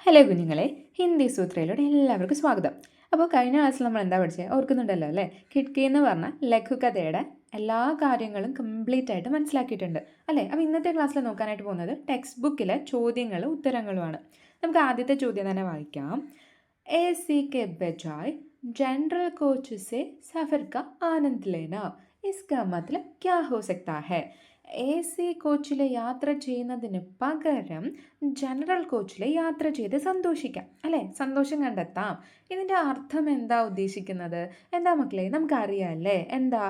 Hello കുഞ്ഞുങ്ങളെ, ഹിന്ദി സൂത്രയിലൂടെ എല്ലാവർക്കും സ്വാഗതം. അപ്പോൾ കഴിഞ്ഞ ക്ലാസ്സിൽ നമ്മൾ എന്താ പഠിച്ചത് ഓർക്കുന്നുണ്ടല്ലോ അല്ലേ? കിഡ്കി എന്ന് പറഞ്ഞ ലഘുകഥയുടെ എല്ലാ കാര്യങ്ങളും കംപ്ലീറ്റ് ആയിട്ട് മനസ്സിലാക്കിയിട്ടുണ്ട് അല്ലേ? അപ്പോൾ ഇന്നത്തെ ക്ലാസ്സിൽ നോക്കാനായിട്ട് പോകുന്നത് ടെക്സ്റ്റ് ബുക്കിലെ ചോദ്യങ്ങളും ഉത്തരങ്ങളുമാണ്. നമുക്ക് ആദ്യത്തെ ചോദ്യം തന്നെ വായിക്കാം. എ സി കെ ബജായ് जनरल कोच से सफ़र का आनंद लेना इसका मतलब क्या हो सकता है? എ സി കോച്ചിൽ യാത്ര ചെയ്യുന്നതിന് പകരം ജനറൽ കോച്ചിൽ യാത്ര ചെയ്ത് സന്തോഷിക്കാം അല്ലേ? സന്തോഷം കണ്ടെത്താം. ഇതിൻ്റെ അർത്ഥം എന്താ ഉദ്ദേശിക്കുന്നത്? എന്താ മക്കളെ, നമുക്കറിയാം അല്ലേ? എന്താ?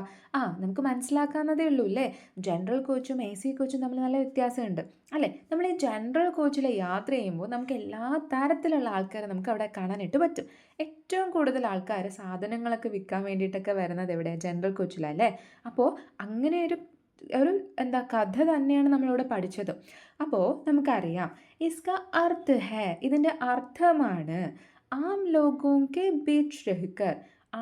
നമുക്ക് മനസ്സിലാക്കാവുന്നതേ ഉള്ളൂ അല്ലേ? ജനറൽ കോച്ചും എ സി കോച്ചും തമ്മിൽ നല്ല വ്യത്യാസമുണ്ട് അല്ലേ? നമ്മൾ ഈ ജനറൽ കോച്ചിൽ യാത്ര ചെയ്യുമ്പോൾ നമുക്ക് എല്ലാ തരത്തിലുള്ള ആൾക്കാരെ നമുക്ക് അവിടെ കാണാനായിട്ട് പറ്റും. ഏറ്റവും കൂടുതൽ ആൾക്കാർ സാധനങ്ങളൊക്കെ വിൽക്കാൻ വേണ്ടിയിട്ടൊക്കെ വരുന്നത് എവിടെ? ജനറൽ കോച്ചിലല്ലേ? അപ്പോൾ അങ്ങനെ ഒരു കഥ തന്നെയാണ് നമ്മളിവിടെ പഠിച്ചത്. അപ്പോൾ നമുക്കറിയാം ഇസ്ക അർത്ഥ് ഹേ, ഇതിൻ്റെ അർത്ഥമാണ് ആം ലോഗോം കെ ബീച്ച് രഹിക്കർ.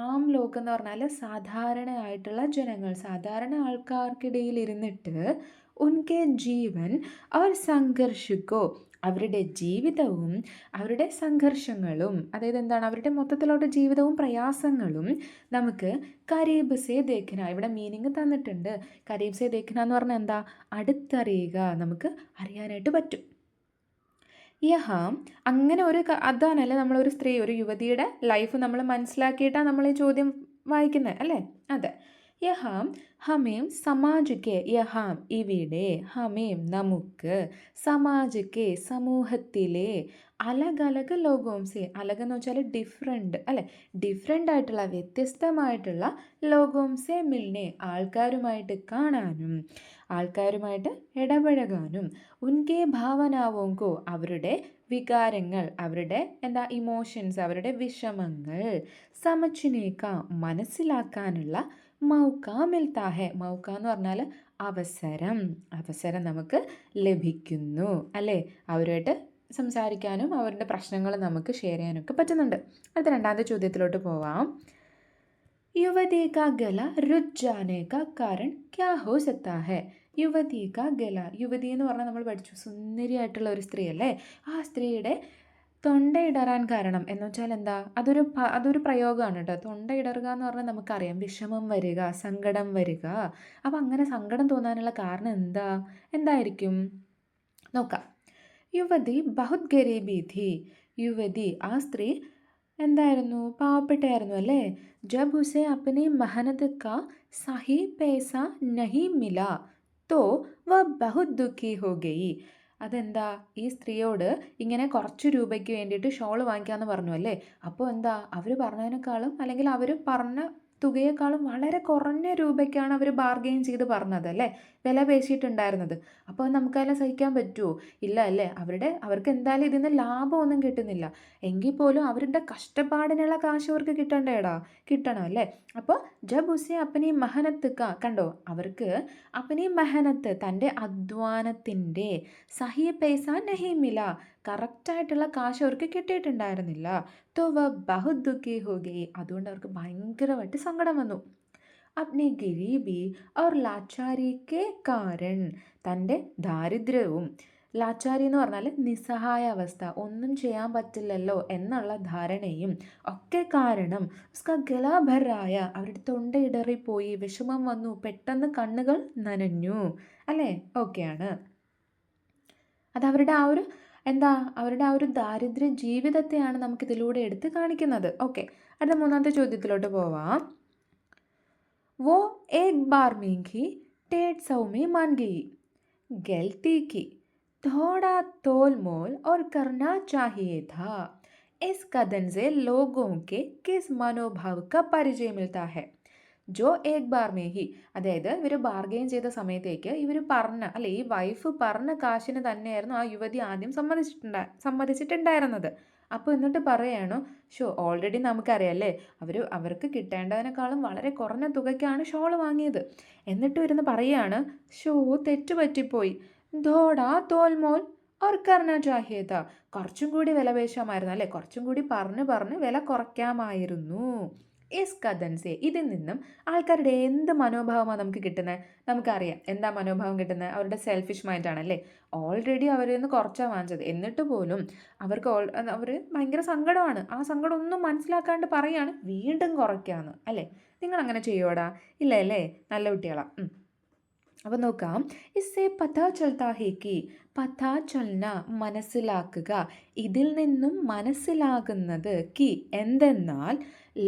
ആം ലോകം എന്ന് പറഞ്ഞാൽ സാധാരണയായിട്ടുള്ള ജനങ്ങൾ, സാധാരണ ആൾക്കാർക്കിടയിൽ ഇരുന്നിട്ട് ഉൻകെ ജീവൻ അവർ സംഘർഷിക്കോ, അവരുടെ ജീവിതവും അവരുടെ സംഘർഷങ്ങളും, അതായത് എന്താണ്, അവരുടെ മൊത്തത്തിലുള്ള ജീവിതവും പ്രയാസങ്ങളും നമുക്ക് കരീബ് സേ ദേഖന, ഇവിടെ മീനിങ് തന്നിട്ടുണ്ട്. കരീബ് സേ ദേഖന എന്ന് പറഞ്ഞാൽ എന്താ? അടുത്തറിയുക, നമുക്ക് അറിയാനായിട്ട് പറ്റും. യഹാം അങ്ങനെ അതാണല്ലേ നമ്മളൊരു സ്ത്രീ, ഒരു യുവതിയുടെ ലൈഫ് നമ്മൾ മനസ്സിലാക്കിയിട്ടാണ് നമ്മൾ ഈ ചോദ്യം വായിക്കുന്നത് അല്ലേ? അതെ. യഹാം ഹമേം സമാജ് യഹാം ഇവിടെ ഹമേം നമുക്ക്, സമാജ് സമൂഹത്തിലെ അലഗ് അലഗ് ലോകോം സെ, അലഗ് എന്ന് വെച്ചാൽ ഡിഫറെൻ്റ് അല്ലേ? ഡിഫറെൻ്റ് ആയിട്ടുള്ള വ്യത്യസ്തമായിട്ടുള്ള ലോകോം സെ മിൽനെ, ആൾക്കാരുമായിട്ട് കാണാനും ആൾക്കാരുമായിട്ട് ഇടപഴകാനും, ഉൻകെ ഭാവനാവോങ്കോ അവരുടെ വികാരങ്ങൾ, അവരുടെ ഇമോഷൻസ്, അവരുടെ വിഷമങ്ങൾ, സമച്ചിനേക്ക മനസ്സിലാക്കാനുള്ള മൗക്ക മിൽത്താ ഹെ. മൗക്ക എന്ന് പറഞ്ഞാൽ അവസരം നമുക്ക് ലഭിക്കുന്നു അല്ലേ? അവരുമായിട്ട് സംസാരിക്കാനും അവരുടെ പ്രശ്നങ്ങൾ നമുക്ക് ഷെയർ ചെയ്യാനൊക്കെ പറ്റുന്നുണ്ട്. അടുത്ത രണ്ടാമത്തെ ചോദ്യത്തിലോട്ട് പോവാം. യുവതി കാ ഗല രുച് ജാനെ കാ കാരൺ ക്യാ ഹോ സക്താ ഹെ? യുവതി കാ ഗല, യുവതി എന്ന് പറഞ്ഞാൽ നമ്മൾ പഠിച്ചു സുന്ദരിയായിട്ടുള്ള ഒരു സ്ത്രീ അല്ലേ? ആ സ്ത്രീയുടെ തൊണ്ടയിടറാൻ കാരണം എന്ന് വെച്ചാൽ എന്താ? അതൊരു പ്രയോഗമാണ് കേട്ടോ. തൊണ്ടയിടറുക എന്ന് പറഞ്ഞാൽ നമുക്കറിയാം വിഷമം വരിക, സങ്കടം വരിക. അപ്പം അങ്ങനെ സങ്കടം തോന്നാനുള്ള കാരണം എന്തായിരിക്കും? നോക്കാം. യുവതി ബഹുത് ഗരീബി ഥി. യുവതി, ആ സ്ത്രീ എന്തായിരുന്നു? പാവപ്പെട്ടായിരുന്നു അല്ലേ? ജബ് ഉസെ അപ്നി മെഹനത് കാ സഹി പൈസ നഹി മില തോ വ ബഹുത് ദുഃഖി ഹോ ഗയി. അതെന്താ? ഈ സ്ത്രീയോട് ഇങ്ങനെ കുറച്ച് രൂപയ്ക്ക് വേണ്ടിയിട്ട് ഷോൾ വാങ്ങിക്കാമെന്ന് പറഞ്ഞു അല്ലേ? അപ്പോൾ അവർ പറഞ്ഞതിനേക്കാളും അല്ലെങ്കിൽ അവർ പറഞ്ഞ തുകയേക്കാളും വളരെ കുറഞ്ഞ രൂപയ്ക്കാണ് അവർ ബാർഗെയിൻ ചെയ്ത് പറഞ്ഞത് അല്ലേ? വില പേശിയിട്ടുണ്ടായിരുന്നത്. അപ്പോൾ നമുക്കതെല്ലാം സഹിക്കാൻ പറ്റുമോ? ഇല്ല അല്ലേ? അവർക്ക് എന്തായാലും ഇതിൽ നിന്ന് ലാഭമൊന്നും കിട്ടുന്നില്ല. എങ്കിൽ പോലും അവരുടെ കഷ്ടപ്പാടിനുള്ള കാശ് അവർക്ക് കിട്ടണം അല്ലേ? അപ്പോൾ ജബ് ഉസെ അപ്പനി മെഹനത്ത് കണ്ടോ, അവർക്ക് അപ്പനി മെഹനത്ത്, തൻ്റെ അധ്വാനത്തിൻ്റെ സഹി പൈസ നഹി മില, കറക്റ്റായിട്ടുള്ള കാശ് അവർക്ക് കിട്ടിയിട്ടുണ്ടായിരുന്നില്ല. തോ വ ബഹുത് ദുഃഖി ഹോ ഗയി, അതുകൊണ്ട് അവർക്ക് ഭയങ്കരമായിട്ട് സങ്കടം വന്നു. അപ്നെ ഗരീബി और लाचारी के कारण, തൻ്റെ ദാരിദ്ര്യവും, ലാച്ചാരി എന്ന് പറഞ്ഞാൽ നിസ്സഹായ അവസ്ഥ, ഒന്നും ചെയ്യാൻ പറ്റില്ലല്ലോ എന്നുള്ള ധാരണയും ഒക്കെ കാരണം ഉസ്ക ഗല ഭറായ, അവരുടെ തൊണ്ടയിടറിപ്പോയി, വിഷമം വന്നു, പെട്ടെന്ന് കണ്ണുകൾ നനഞ്ഞു അല്ലേ? ഓക്കെയാണ്. അത് അവരുടെ ആ ഒരു ദാരിദ്ര്യ ജീവിതത്തെയാണ് നമുക്കിതിലൂടെ എടുത്ത് കാണിക്കുന്നത്. ഓക്കെ, അടുത്ത മൂന്നാമത്തെ ചോദ്യത്തിലോട്ട് പോവാം. वो एक बार में ही 150 में मान गई, गलती की, थोड़ा तोल मोल और करना चाहिए था. इस कथन से लोगों के किस मनोभाव का परिचय मिलता है? ജോ ഏക് ബാർ മേ ഹി, അതായത് ഇവർ ബാർഗെയിൻ ചെയ്ത സമയത്തേക്ക് ഇവർ ഈ വൈഫ് പറഞ്ഞ കാശിന് തന്നെയായിരുന്നു ആ യുവതി ആദ്യം സമ്മതിച്ചിട്ടുണ്ടായിരുന്നത്. അപ്പോൾ എന്നിട്ട് പറയാണ്, ഓൾറെഡി നമുക്കറിയാമല്ലേ, അവർക്ക് കിട്ടേണ്ടതിനേക്കാളും വളരെ കുറഞ്ഞ തുകയ്ക്കാണ് ഷോൾ വാങ്ങിയത്. എന്നിട്ട് വരുന്ന പറയാണ്, തെറ്റുപറ്റിപ്പോയി, ധോടാ തോൽമോൽ ഓർ കർണ കുറച്ചും കൂടി വില പേശാമായിരുന്നു അല്ലേ? കുറച്ചും കൂടി പറഞ്ഞ് വില കുറയ്ക്കാമായിരുന്നു. ഇസ് കഥൻസെ ഇതിൽ നിന്നും ആൾക്കാരുടെ എന്ത് മനോഭാവമാണ് നമുക്ക് കിട്ടുന്നത്? നമുക്കറിയാം എന്താ മനോഭാവം കിട്ടുന്നത്, അവരുടെ സെൽഫിഷ് മൈൻഡ് ആണല്ലേ. ഓൾറെഡി അവരിൽ നിന്ന് കുറച്ചാണ് വാങ്ങിച്ചത്, എന്നിട്ട് പോലും അവർക്ക് അവർ ഭയങ്കര സങ്കടമാണ്. ആ സങ്കടം ഒന്നും മനസ്സിലാക്കാണ്ട് പറയാണ് വീണ്ടും കുറയ്ക്കാന്ന് അല്ലേ. നിങ്ങൾ അങ്ങനെ ചെയ്യുവോടാ? ഇല്ല അല്ലേ, നല്ല കുട്ടികളാ. അപ്പോൾ നോക്കാം, ഇസ്സെ പതാ ചൽത്താ ഹേ കി, പതാ ചൽന മനസ്സിലാക്കുക, ഇതിൽ നിന്നും മനസ്സിലാകുന്നത് കി എന്തെന്നാൽ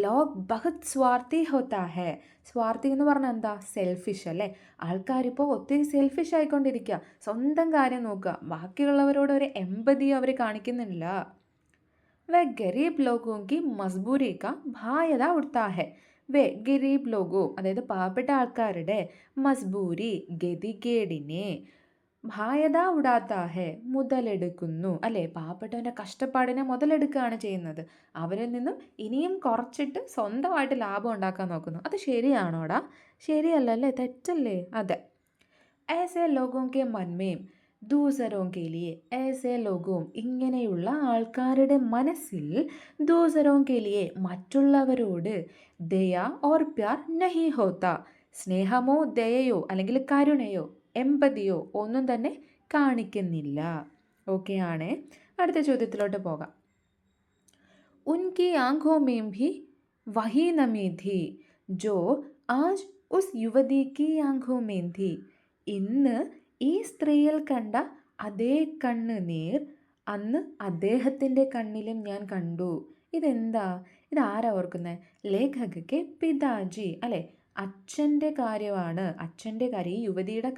ലോഗ് ബഹുത് സ്വാർത്ഥി ഹോത്താ ഹേ. സ്വാർത്ഥി എന്ന് പറഞ്ഞാൽ എന്താ? സെൽഫിഷ് അല്ലേ. ആൾക്കാരിപ്പോൾ ഒത്തിരി സെൽഫിഷ് ആയിക്കൊണ്ടിരിക്കുക, സ്വന്തം കാര്യം നോക്കുക, ബാക്കിയുള്ളവരോട് ഒരു എമ്പതി അവർ കാണിക്കുന്നില്ല. വെ ഗരീബ് ലോഗോं की मजबूरी का फायदा उठता है. വെ ഗരീബ് ലോഗോ അതായത് പാവപ്പെട്ട ആൾക്കാരുടെ മസ്ബൂരി ഗതികേടിനെ ഭായത ഉടാത്ത ഹെ മുതലെടുക്കുന്നു അല്ലേ. പാവപ്പെട്ടവൻ്റെ കഷ്ടപ്പാടിനെ മുതലെടുക്കുകയാണ് ചെയ്യുന്നത്. അവരിൽ നിന്നും ഇനിയും കുറച്ചിട്ട് സ്വന്തമായിട്ട് ലാഭം ഉണ്ടാക്കാൻ നോക്കുന്നു. അത് ശരിയാണോടാ? ശരിയല്ലല്ലേ, തെറ്റല്ലേ? അതെ. ऐसे लोगों के मन में ദൂസരോं के लिए ऐसे लोगों ഇങ്ങനെയുള്ള ആൾക്കാരുടെ മനസ്സിൽ ദൂസരോं के लिए മറ്റുള്ളവരോട് ദയ ഓർ പ്യാർ നഹി ഹോത്ത സ്നേഹമോ ദയയോ അല്ലെങ്കിൽ കരുണയോ എമ്പതിയോ ഒന്നും തന്നെ കാണിക്കുന്നില്ല. ഓക്കെ ആണ്. അടുത്ത ചോദ്യത്തിലോട്ട് പോകാം. ഉൻകി ആँखों में भी वही नमी थी जो आज उस युवती की आँखों में थी. ഇന്ന് ഈ സ്ത്രീയിൽ കണ്ട അതേ കണ്ണുനീർ അന്ന് അദ്ദേഹത്തിൻ്റെ കണ്ണിലും ഞാൻ കണ്ടു. ഇതെന്താ? ഇതാരാ ഓർക്കുന്നത്? ലേഖകയ്ക്ക് പിതാജി അല്ലേ, അച്ഛൻ്റെ കാര്യമാണ്. അച്ഛൻ്റെ കാര്യം, ഈ യുവതിയുടെ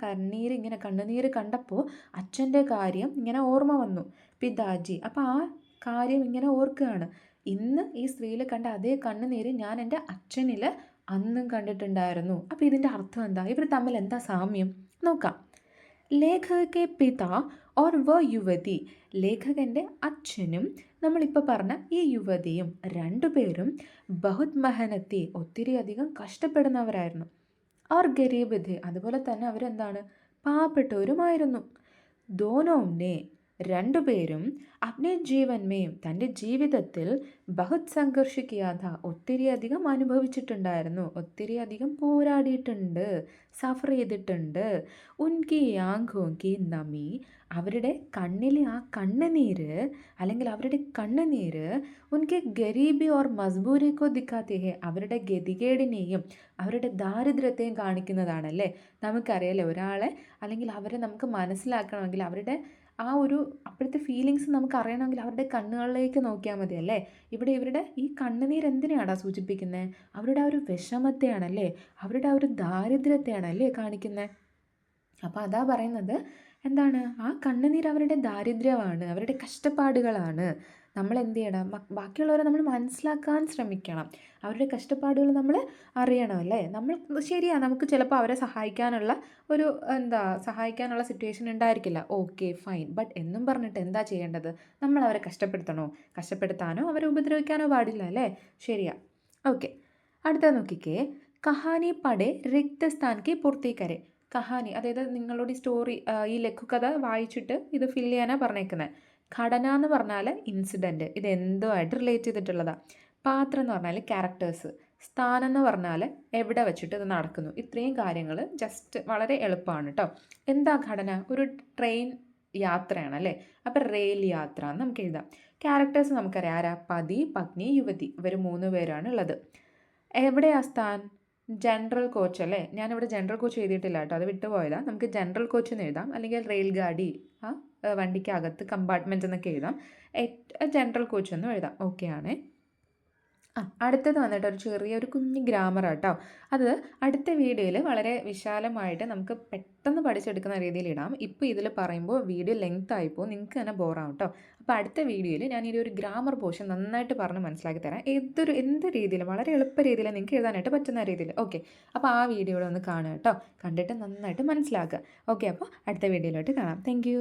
കണ്ണുനീര് കണ്ടപ്പോൾ അച്ഛൻ്റെ കാര്യം ഇങ്ങനെ ഓർമ്മ വന്നു, പിതാജി. അപ്പോൾ ആ കാര്യം ഇങ്ങനെ ഓർക്കുകയാണ്. ഇന്ന് ഈ സ്ത്രീയിൽ കണ്ട അതേ കണ്ണുനീര് ഞാൻ എൻ്റെ അച്ഛനിൽ അന്നും കണ്ടിട്ടുണ്ടായിരുന്നു. അപ്പോൾ ഇതിൻ്റെ അർത്ഥം എന്താ? ഇവർ തമ്മിൽ എന്താ സാമ്യം നോക്കാം. ലേഖകന്റെ പിത ഓർ വ യുവതി, ലേഖകൻ്റെ അച്ഛനും നമ്മളിപ്പോൾ പറഞ്ഞ ഈ യുവതിയും രണ്ടുപേരും ബഹുത് മെഹനത്തി ഒത്തിരി അധികം കഷ്ടപ്പെടുന്നവരായിരുന്നു. ഓർ ഗരീബ് ഥേ, അതുപോലെ തന്നെ അവരെന്താണ്? പാവപ്പെട്ടവരുമായിരുന്നു. ദോനോനെ രണ്ടുപേരും അപ്നെ ജീവന്മേയും തൻ്റെ ജീവിതത്തിൽ ബഹുത് സംഘർഷ് കിയാ ഥാ ഒത്തിരി അധികം അനുഭവിച്ചിട്ടുണ്ടായിരുന്നു, ഒത്തിരി അധികം പോരാടിയിട്ടുണ്ട്, സഫർ ചെയ്തിട്ടുണ്ട്. ഉൻകി ആംഖോं की നമി അവരുടെ കണ്ണിലെ ആ കണ്ണുനീര് അല്ലെങ്കിൽ അവരുടെ കണ്ണുനീര് ഉൻകെ ഗരീബി ഓർ മസ്ബൂരി കോ ദിക്കാത്തി ഹെ അവരുടെ ഗതികേടിനെയും അവരുടെ ദാരിദ്ര്യത്തെയും കാണിക്കുന്നതാണല്ലേ. നമുക്കറിയാലോ, ഒരാളെ അല്ലെങ്കിൽ അവരെ നമുക്ക് മനസ്സിലാക്കണമെങ്കിൽ അവരുടെ ആ ഒരു അപ്പോഴത്തെ ഫീലിങ്സ് നമുക്ക് അറിയണമെങ്കിൽ അവരുടെ കണ്ണുകളിലേക്ക് നോക്കിയാൽ മതി അല്ലേ. ഇവിടെ ഇവരുടെ ഈ കണ്ണുനീർ എന്തിനാടാ സൂചിപ്പിക്കുന്നത്? അവരുടെ ആ ഒരു വിഷമത്തെയാണല്ലേ, അവരുടെ ആ ഒരു ദാരിദ്ര്യത്തെയാണല്ലേ കാണിക്കുന്നത്. അപ്പോൾ അതാ പറയുന്നത് എന്താണ്? ആ കണ്ണുനീർ അവരുടെ ദാരിദ്ര്യമാണ്, അവരുടെ കഷ്ടപ്പാടുകളാണ്. നമ്മൾ എന്ത് ചെയ്യണം? ബാക്കിയുള്ളവരെ നമ്മൾ മനസ്സിലാക്കാൻ ശ്രമിക്കണം, അവരുടെ കഷ്ടപ്പാടുകൾ നമ്മൾ അറിയണം അല്ലേ. നമ്മൾ ശരിയാണ്, നമുക്ക് ചിലപ്പോൾ അവരെ സഹായിക്കാനുള്ള സിറ്റുവേഷൻ ഉണ്ടായിരിക്കില്ല. ഓക്കെ ഫൈൻ, ബട്ട് എന്നും പറഞ്ഞിട്ട് എന്താ ചെയ്യേണ്ടത്? നമ്മൾ അവരെ കഷ്ടപ്പെടുത്താനോ അവരെ ഉപദ്രവിക്കാനോ പാടില്ല അല്ലേ. ശരിയാ. ഓക്കെ, അടുത്ത നോക്കിക്കേ. കഹാനി പടേ റിക്തസ്ഥാൻ കി പൂർത്തി കരെ. കഹാനി അതായത് നിങ്ങളോട് ഈ സ്റ്റോറി, ഈ ലഘുകഥ വായിച്ചിട്ട് ഇത് ഫില്ല് ചെയ്യാനാണ് പറഞ്ഞേക്കുന്നത്. ഘടന എന്ന് പറഞ്ഞാൽ ഇൻസിഡൻറ്റ്, ഇത് എന്തുമായിട്ട് റിലേറ്റ് ചെയ്തിട്ടുള്ളതാണ്. പാത്രം എന്ന് പറഞ്ഞാൽ ക്യാരക്ടേഴ്സ്, സ്ഥാനം എന്ന് പറഞ്ഞാൽ എവിടെ വെച്ചിട്ട് ഇത് നടക്കുന്നു. ഇത്രയും കാര്യങ്ങൾ ജസ്റ്റ് വളരെ എളുപ്പമാണ് കേട്ടോ. എന്താ ഘടന? ഒരു ട്രെയിൻ യാത്രയാണ് അല്ലേ. അപ്പോൾ റെയിൽ യാത്ര എന്ന് നമുക്ക് എഴുതാം. ക്യാരക്ടേഴ്സ് നമുക്കറിയാം, ആരാ? പതി, പത്നി, യുവതി, ഇവർ 3 പേരാണ് ഉള്ളത്. എവിടെയാ സ്ഥാൻ? ജനറൽ കോച്ച് അല്ലേ. ഞാനിവിടെ ജനറൽ കോച്ച് എഴുതിയിട്ടില്ല കേട്ടോ, അത് വിട്ടുപോയതാണ്. നമുക്ക് ജനറൽ കോച്ച് എന്ന് എഴുതാം, അല്ലെങ്കിൽ റെയിൽ ഗാഡി, വണ്ടിക്കകത്ത് കമ്പാർട്ട്മെൻറ്റ് എന്നൊക്കെ എഴുതാം. ജനറൽ കോച്ച് എന്നും എഴുതാം. ഓക്കെ ആണ്. അടുത്തത് വന്നിട്ട് ഒരു ചെറിയൊരു കുഞ്ഞ് ഗ്രാമർ കേട്ടോ. അത് അടുത്ത വീഡിയോയിൽ വളരെ വിശാലമായിട്ട് നമുക്ക് പെട്ടെന്ന് പഠിച്ചെടുക്കുന്ന രീതിയിൽ ഇടാം. ഇപ്പോൾ ഇതിൽ പറയുമ്പോൾ വീഡിയോ ലെങ്ത് ആയിപ്പോൾ നിങ്ങൾക്ക് തന്നെ ബോറാവും കേട്ടോ. അപ്പോൾ അടുത്ത വീഡിയോയിൽ ഞാൻ ഈ ഒരു ഗ്രാമർ പോർഷൻ നന്നായിട്ട് പറഞ്ഞ് മനസ്സിലാക്കി തരാം. എന്ത് രീതിയിൽ, വളരെ എളുപ്പ രീതിയിൽ നിങ്ങൾക്ക് എഴുതാനായിട്ട് പറ്റുന്ന രീതിയിൽ. ഓക്കെ, അപ്പോൾ ആ വീഡിയോയിൽ ഒന്ന് കാണുക കേട്ടോ. കണ്ടിട്ട് നന്നായിട്ട് മനസ്സിലാക്കുക. ഓക്കെ, അപ്പോൾ അടുത്ത വീഡിയോയിലോട്ട് കാണാം. താങ്ക്